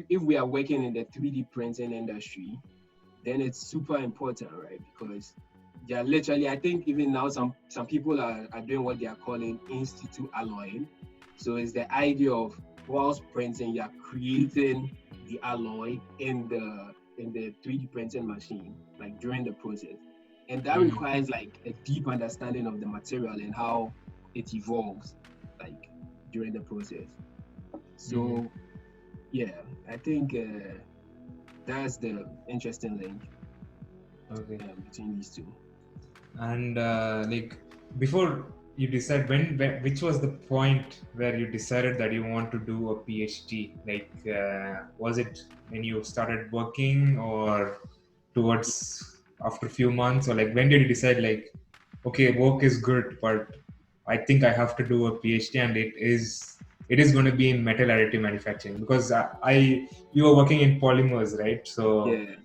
if we are working in the 3D printing industry, then it's super important, right? Because yeah, literally, I think even now some people are doing what they are calling in situ alloying. So it's the idea of whilst printing, you're creating the alloy in the 3D printing machine, like during the process. And that requires like a deep understanding of the material and how it evolves, like during the process. So yeah, I think that's the interesting link between these two. And like before you decide which was the point where you decided that you want to do a PhD? Like was it when you started working or towards after a few months, or like when did you decide like, okay, work is good, but I think I have to do a PhD and it is going to be in metal additive manufacturing? Because you were working in polymers, right? So Yeah.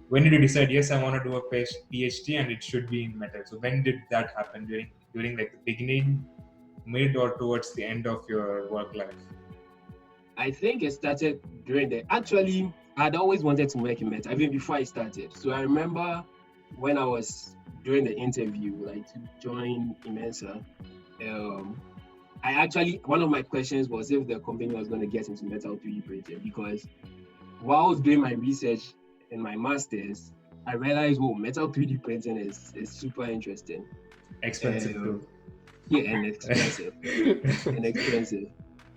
when did you decide, yes, I want to do a PhD and it should be in metal? So when did that happen? During like the beginning, mid, or towards the end of your work life? I think it started actually, I'd always wanted to work in metal, even before I started. So I remember when I was doing the interview, like to join Imensa, one of my questions was if the company was going to get into metal 3D printing, because while I was doing my research in my master's, I realized, metal 3D printing is super interesting. Expensive too. Yeah, and expensive.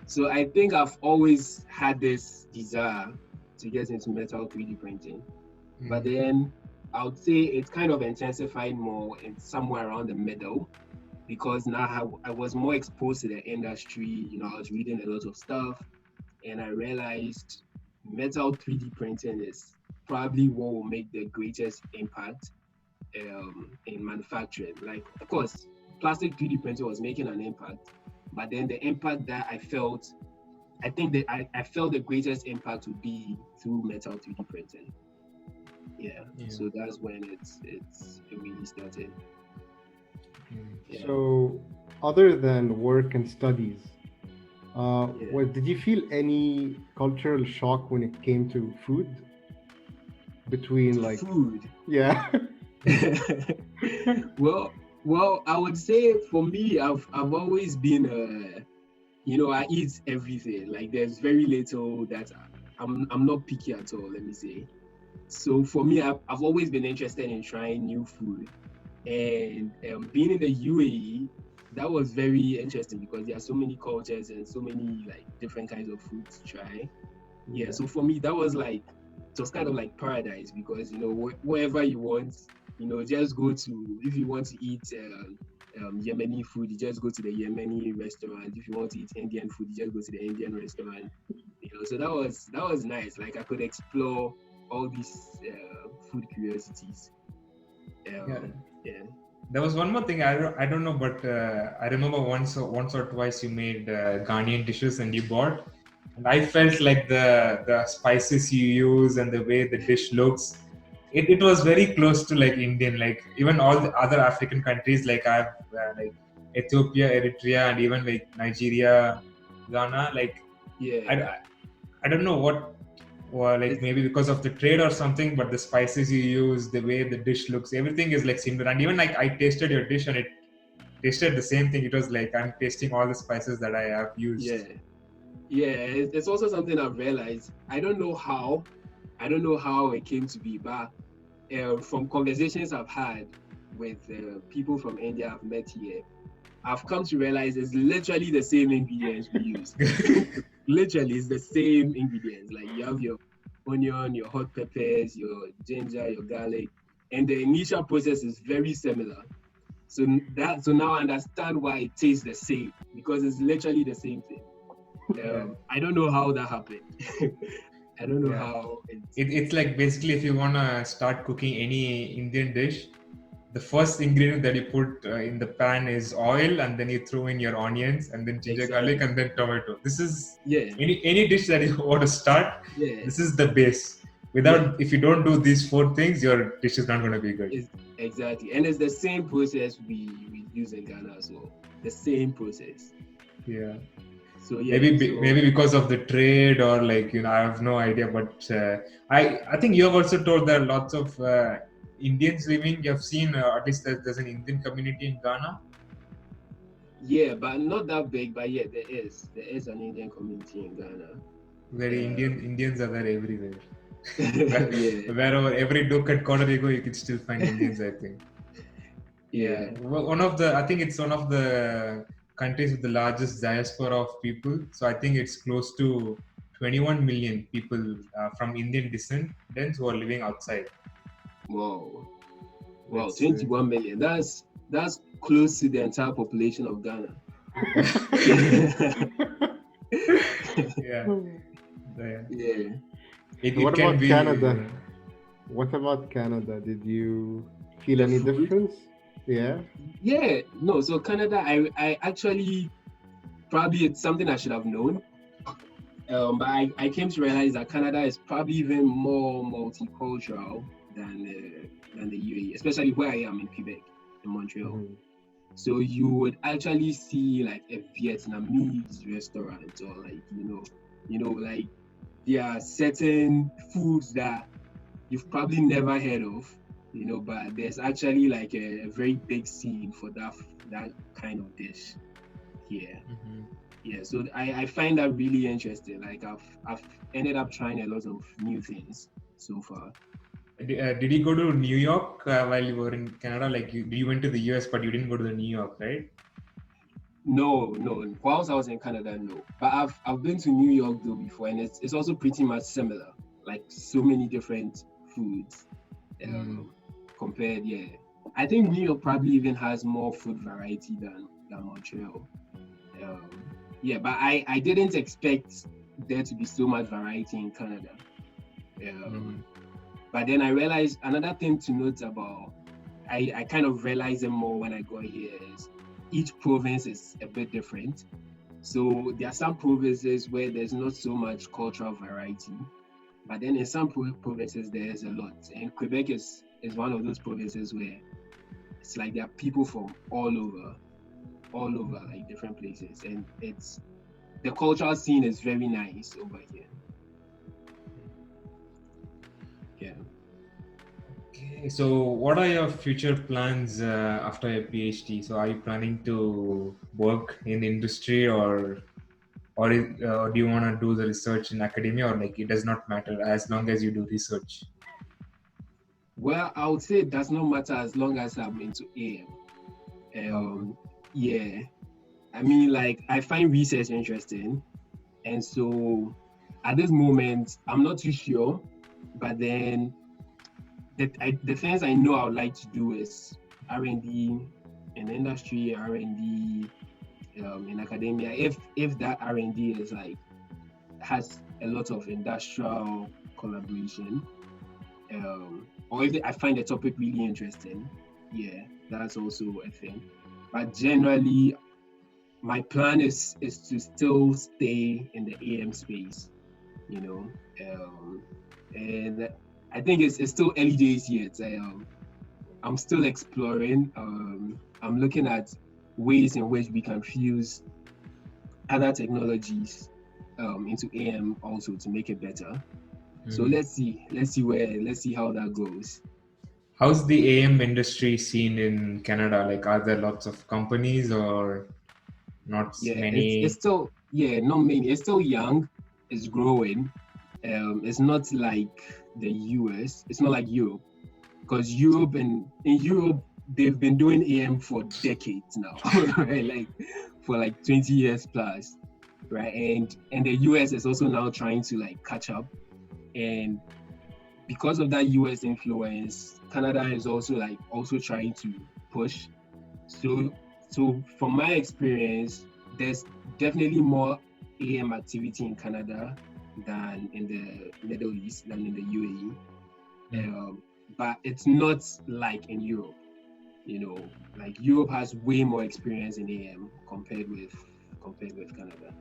So I think I've always had this desire to get into metal 3D printing. But then I would say it's kind of intensified more in somewhere around the middle, because now I was more exposed to the industry. I was reading a lot of stuff, and I realized metal 3D printing is probably what will make the greatest impact in manufacturing. Like, of course, plastic 3D printing was making an impact, but then the impact that I felt I felt the greatest impact would be through metal 3D printing. Yeah. So that's when it really started. Yeah. So, other than work and studies, did you feel any cultural shock when it came to food? Between like food. Yeah. Well, I would say for me, I've always been I eat everything. Like there's very little that I'm not picky at all, let me say. So for me, I've always been interested in trying new food, and being in the UAE, that was very interesting because there are so many cultures and so many like different kinds of food to try. Yeah. So for me, that was like, it was kind of like paradise, because wherever you want, just go to. If you want to eat Yemeni food, you just go to the Yemeni restaurant. If you want to eat Indian food, you just go to the Indian restaurant. So that was nice. Like I could explore all these food curiosities. Yeah. There was one more thing, I don't know, but I remember once or twice you made Ghanaian dishes and you bought, and I felt like the spices you use and the way the dish looks, it was very close to like Indian, like even all the other African countries, like I've like Ethiopia, Eritrea, and even like Nigeria, Ghana, like I don't know what. Or like maybe because of the trade or something, but the spices you use, the way the dish looks, everything is like similar. And even like I tasted your dish and it tasted the same thing. It was like I'm tasting all the spices that I have used. Yeah. It's also something I've realized. I don't know how it came to be, but from conversations I've had with people from India I've met here, I've come to realize it's literally the same ingredients we use. Literally, it's the same ingredients. Like you have your onion, your hot peppers, your ginger, your garlic, and the initial process is very similar. So now I understand why it tastes the same, because it's literally the same thing. I don't know how that happened. I don't know how. It's like basically if you want to start cooking any Indian dish, the first ingredient that you put in the pan is oil, and then you throw in your onions, and then ginger, garlic, and then tomato. This is any dish that you want to start. This is the base. If you don't do these four things, your dish is not going to be good. Exactly, and it's the same process we use in Ghana as well. The same process. Yeah. So yeah, Maybe because of the trade, or like, I have no idea. But I think you have also told there are lots of Indians living. You have seen at least there's an Indian community in Ghana. yeah, but not that big. But yeah, there is an Indian community in Ghana. Very Indians are there everywhere. Yeah, Wherever every nook and corner you go, you can still find Indians, I think. yeah. I think it's one of the countries with the largest diaspora of people. So I think it's close to 21 million people from Indian descent who are living outside. Wow, That's 21 million. That's close to the entire population of Ghana. yeah. Yeah. What about Canada? What about Canada? Did you feel any difference? Yeah. Yeah. No. So Canada, I actually probably it's something I should have known. But I came to realize that Canada is probably even more multicultural than the UAE, especially where I am in Quebec, in Montreal. Mhm. So you would actually see like a Vietnamese restaurant, or like like there are certain foods that you've probably never heard of, but there's actually like a very big scene for that kind of dish here. Mm-hmm. Yeah, so I find that really interesting. Like I've ended up trying a lot of new things so far. Did you go to New York while you were in Canada? Like you went to the US, but you didn't go to the New York, right? No. Whilst I was in Canada, no. But I've been to New York though before, and it's also pretty much similar. Like so many different foods compared. Yeah, I think New York probably even has more food variety than Montreal. Yeah, but I didn't expect there to be so much variety in Canada. But then I realized another thing to note about, I kind of realized it more when I got here, is each province is a bit different. So there are some provinces where there's not so much cultural variety, but then in some provinces there's a lot. And Quebec is one of those provinces where it's like there are people from all over like different places, and the cultural scene is very nice over here. Yeah. Okay, so what are your future plans after your PhD? So are you planning to work in industry, or do you want to do the research in academia, or like it does not matter as long as you do research? Well, I would say it does not matter as long as I'm into AM. Yeah, I mean, like I find research interesting, and so at this moment I'm not too sure, but then the things I know I would like to do is R&D in industry, R&D in academia. If that R&D is like has a lot of industrial collaboration, or if I find the topic really interesting, yeah, that's also a thing. But generally, my plan is to still stay in the AM space, and I think it's still early days yet. I'm still exploring. I'm looking at ways in which we can fuse other technologies into AM also to make it better. So let's see how that goes. How's the AM industry scene in Canada? Like, are there lots of companies or not many? It's still not many. It's still young. It's growing. It's not like the US. It's not like Europe, because in Europe they've been doing AM for decades now, right? Like for like 20 years plus, right? And the US is also now trying to like catch up, and because of that US influence, Canada is also trying to push. So from my experience, there's definitely more AM activity in Canada than in the Middle East, than in the UAE. But it's not like in Europe. Like Europe has way more experience in AM compared with Canada.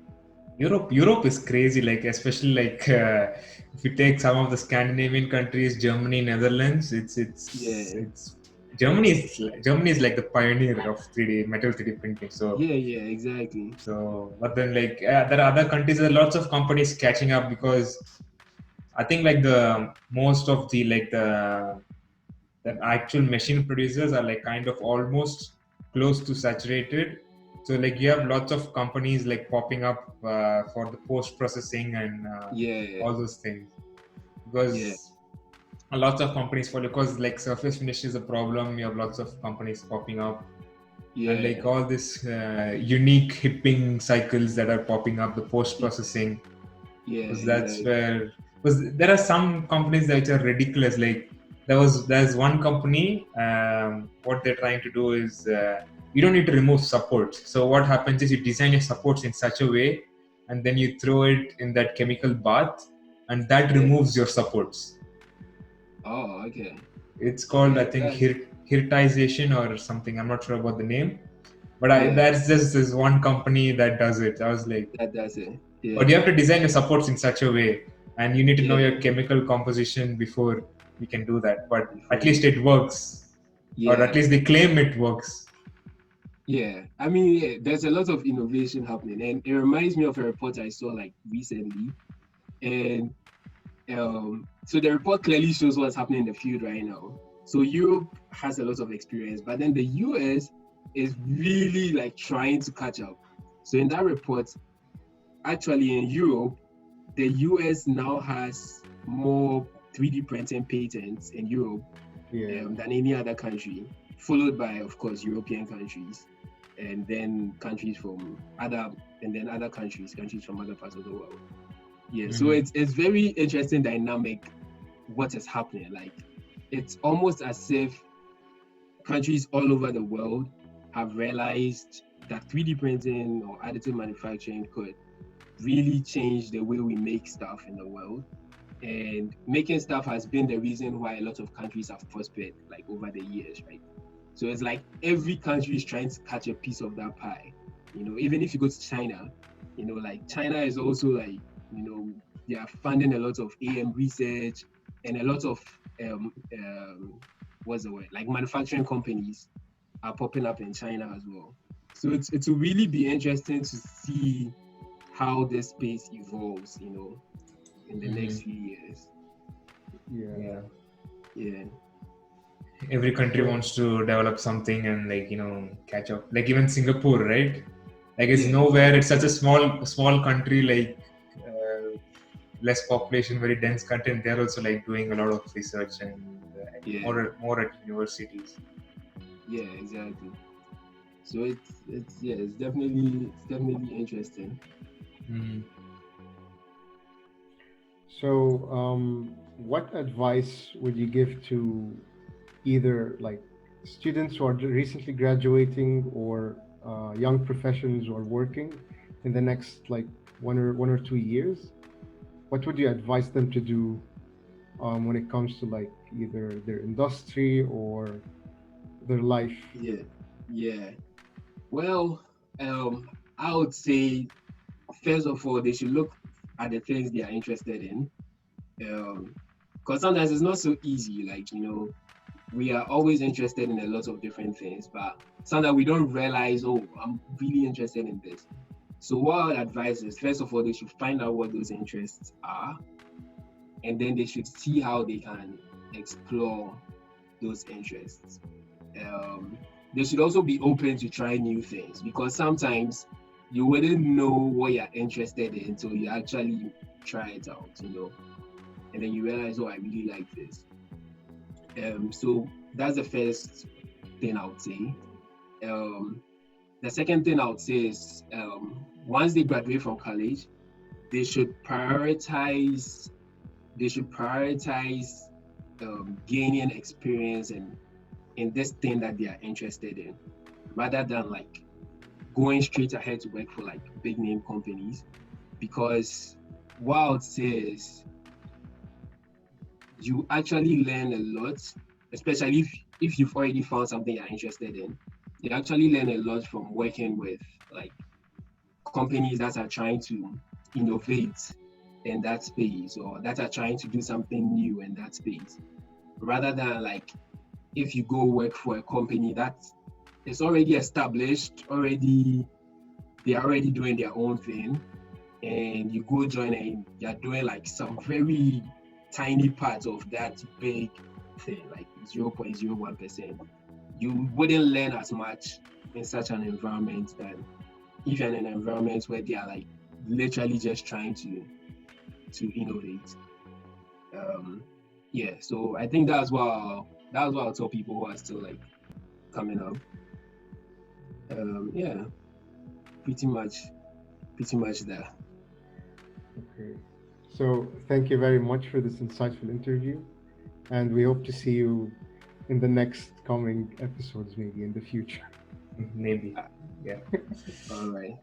Europe is crazy, like especially like if you take some of the Scandinavian countries, Germany, Netherlands, it's Germany is like the pioneer of 3D metal 3D printing. So Yeah, exactly. but then like there are other countries. There are lots of companies catching up because I think like the most of the actual machine producers are like kind of almost close to saturated. So like you have lots of companies like popping up for the post processing and Yeah, all those things yeah, because a lot of companies follow because like surface finish is a problem. You have lots of companies popping up and like yeah, all this unique hipping cycles that are popping up, the post processing, yeah, because that's exactly. where because there are some companies that are ridiculous. Like there's one company, what they're trying to do is you don't need to remove supports. So what happens is you design your supports in such a way and then you throw it in that chemical bath and that Yeah. removes your supports. Oh, okay. It's called, I Yeah, think, that's Hirtization or something. I'm not sure about the name, but yeah. that's just this one company that does it. I was like, That's it. but Yeah, you have to design your supports in such a way, and you need to know yeah. your chemical composition before you can do that. But at Before least you, it works, or at yeah, least they claim it works. yeah. I mean, yeah, there's a lot of innovation happening, and it reminds me of a report I saw like recently, and so the report clearly shows what's happening in the field right now. So Europe has a lot of experience, but then the US is really like trying to catch up. So in that report, actually in Europe, the US now has more 3D printing patents in Europe Yeah. than any other country, followed by, of course, European countries, and then countries from other countries from other parts of the world. Yeah, so it's very interesting dynamic what is happening. Like it's almost as if countries all over the world have realized that 3D printing or additive manufacturing could really change the way we make stuff in the world. And making stuff has been the reason why a lot of countries have prospered like over the years, right? So it's like every country is trying to catch a piece of that pie. Even if you go to China, like China is also like, they are funding a lot of AM research and a lot of what's the word? Like manufacturing companies are popping up in China as well. So it will really be interesting to see how this space evolves, in the next few years. Yeah. Yeah. Every country So, wants to develop something and catch up. Like even Singapore, right? Like it's Yeah, nowhere. exactly. It's such a small country, like less population, very dense country, and they're also like doing a lot of research and Yeah, more at universities. yeah, exactly. So it's definitely interesting. so, what advice would you give to either like students who are recently graduating or young professionals who are working in the next like 1 or 2 years? What would you advise them to do when it comes to like either their industry or their life? Yeah, yeah. Well, I would say first of all they should look at the things they are interested in. Because sometimes it's not so easy. Like, we are always interested in a lot of different things, but sometimes we don't realize, oh, I'm really interested in this. So what I would advise is, first of all, they should find out what those interests are, and then they should see how they can explore those interests. They should also be open to try new things, because sometimes you wouldn't know what you're interested in until you actually try it out, and then you realize, oh, I really like this. So that's the first thing I would say. The second thing I would say is, once they graduate from college, they should prioritize gaining experience in this thing that they are interested in, rather than like going straight ahead to work for like big name companies. Because what I would say is, you actually learn a lot, especially if you've already found something you're interested in. You actually learn a lot from working with like companies that are trying to innovate in that space, or that are trying to do something new in that space, rather than like if you go work for a company that is already established, they're already doing their own thing, and you go join and you're doing like some very tiny part of that big thing, like 0.01%, you wouldn't learn as much in such an environment than if you're in an environment where they are like literally just trying to innovate. Yeah, so I think that's what I'll tell people who are still like coming up. Yeah, pretty much that. Okay. So thank you very much for this insightful interview, and we hope to see you in the next coming episodes, maybe in the future. Maybe. Yeah. All right.